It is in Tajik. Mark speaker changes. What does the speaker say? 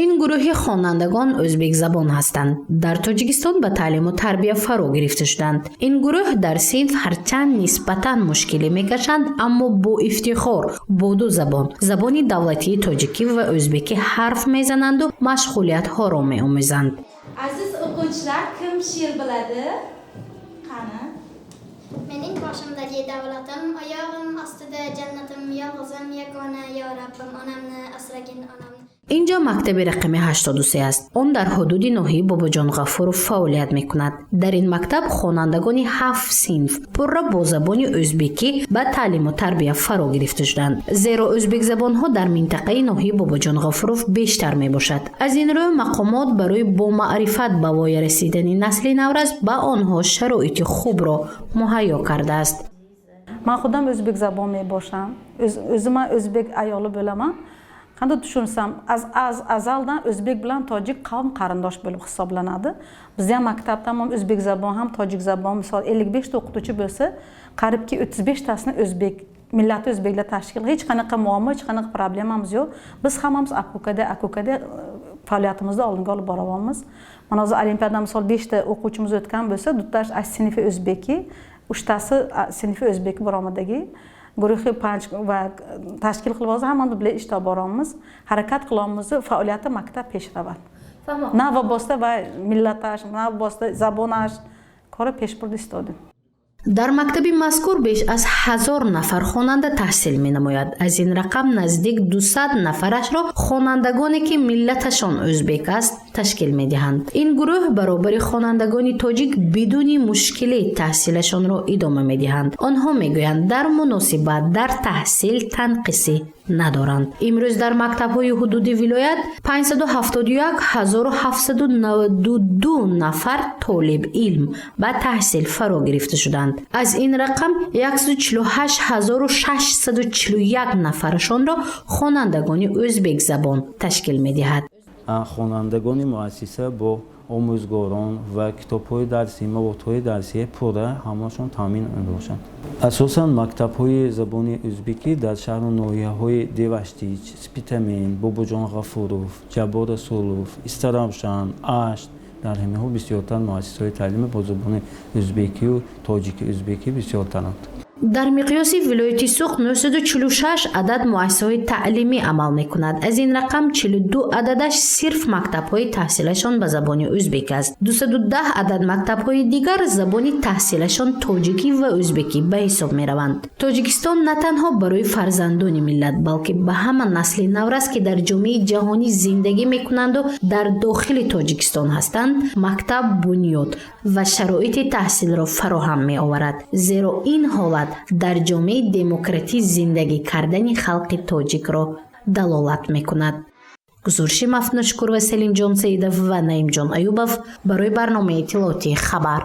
Speaker 1: ин гурӯҳи хонандагон ӯзбекзабон ҳастанд. Дар Тоҷикистон ба таълиму тарбия фаро гирифта шуданд. Ин гурӯҳ дар синф ҳарчанд нисбатан мушкилӣ мекашанд, аммо бо ифтихор бо ду забон, забони давлатии тоҷикӣ ва ӯзбекӣ ҳарф мезананду машғулиятҳоро меомӯзанд.
Speaker 2: Aziz o'quvchilar, kim she'r biladi? Qani?
Speaker 3: Mening boshimdagi davlatim, oyog'im ostida jannatim, yolg'izim yagona yo Rabbim, onamni asragin onamni.
Speaker 1: инҷо мактаби рақами 83 аст. Он дар ҳудуди ноҳияи Бобоҷон Ғафуров фаъолият мекунад. Дар ин мактаб хонандагони 7 синф пурра бо забони ӯзбекӣ ба таълиму тарбия фаро гирифта шуданд, зеро ӯзбекзабонҳо дар минтақаи ноҳияи Бобоҷон Ғафуров бештар мебошад. аз ин рӯ мақомот барои бо маърифат ба воя расидани насли наврас ба онҳо шароити хубро муҳайё кардааст.
Speaker 4: ман худам ӯзбекзабон мебошам, o'zim o'zbek ayoli bo'laman. Qanday tushunsam, az azaldan o'zbek bilan tojik qavm qarindosh bo'lib hisoblanadi. Biz ham maktabda ham o'zbek zabon ham tojik zabon, misol 55 ta o'qituvchi bo'lsa, qaribki 35 tasini o'zbek millati o'zbeklar tashkil. Hech qanaqa muammo, hech qanaqa problemamiz yo'q. Biz hammamiz akukada faoliyatimizni oldinga olib boryapmiz. Mana hozir olimpiadada misol 5 ta o'quvchimiz o'tgan bo'lsa, duttash sinfi o'zbeki, 3 tasi sinfi o'zbeki baromadagi guruhi panch va tashkil qilib hozir hammamiz bilan ish olib boramiz, harakat qilamiz, faoliyati maktab peshravand. Nava bosta va millatash, nava bosta zabonash kori pesh burdi istodim.
Speaker 1: дар мактаби мазкур беш аз 1000 нафар хонанда таҳсил менамояд. аз ин рақам наздик 200 нафарашро хонандагоне ки миллаташон ӯзбек аст ташкил медиҳанд. ин гурӯҳ баробари хонандагони тоҷик бидуни мушкилӣ таҳсилашонро идома медиҳанд. онҳо мегӯянд дар муносибат дар таҳсил танқисӣ надоранд. имрӯз дар мактабҳои ҳудуди вилоят 571792 нафар толиб илм ба таҳсил фаро гирифта шуданд. аз ин рақам 148641 нафарашонро хонандагони ӯзбекзабон ташкил медиҳад.
Speaker 5: хонандагони муассиса бо омӯзгорон ва китобҳои дарсӣ, маводҳои дарсӣ пурра ҳамашон таъмин мебошанд. асосан мактабҳои забони ӯзбекӣ дар шаҳру ноҳияҳои Деваштич, Спитамен, Бобоҷон Ғафуров, Ҷабор Расулов, Истаравшан, Ашт дар ҳамаҳо бисёртар муассисаҳои таълими бо забони ӯзбекию тоҷики ӯзбекӣ бисёртаранд.
Speaker 1: дар миқёси вилояти Суғ 946 адад муассисаҳои таълимӣ амал мекунад. аз ин рақам 42 ададаш сирф мактабҳои таҳсилашон ба забони ӯзбек аст. 210 адад мактабҳои дигар забони таҳсилашон тоҷикӣ ва ӯзбекӣ ба ҳисоб мераванд. Тоҷикистон на танҳо барои фарзандони миллат, балки ба ҳама насли наврас ки дар ҷомеаи ҷаҳонӣ зиндагӣ мекунанду дар дохили Тоҷикистон ҳастанд, мактаб бунёд ва шароити таҳсилро фароҳам меоварад. зеро ин ҳолат дар ҷомеаи демократӣ зиндагӣ кардани халқи тоҷикро далолат мекунад. гузориши Мафнушкур ва Селимҷон Саидов ва Наимҷон Аюбов барои барномаи иттилоотии Хабар.